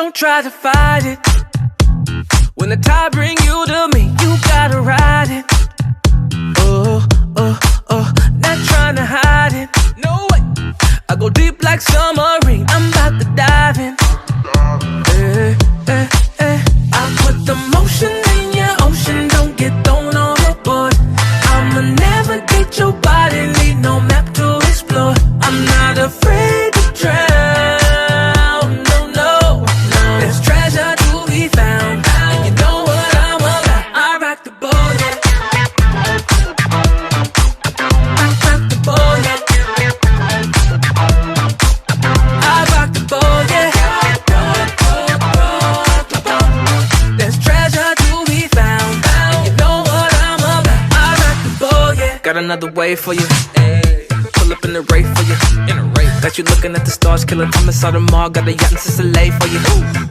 don't try to fight it. When the tide bring you to me, you gotta ride it. Oh, oh, oh, not trying to hide it. No way. I go deep like submarine. I'm about to dive in. I put the motion in your ocean. Don't get thrown overboard. I'ma navigate your body, leave no map to explore. I'm not afraid to drown. No, no, no. There's treasure to be found, and you know what I'm about. I rock the boat, yeah. Rock the boat, yeah. I rock the boat, yeah. There's treasure to be found, and you know what I'm about. I rock the boat, yeah. Got another way for you. Pull up in the Wraith for you. Got you looking at the stars, killer Thomas out the mall. Got a yacht in Sicily for you.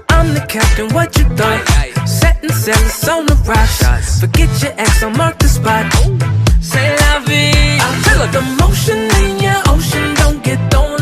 I'm the captain, what you thought? Setting sails on the rocks. Forget your ex, I'll mark the spot. Say la vie. I feel like the motion in your ocean. Don't get thrown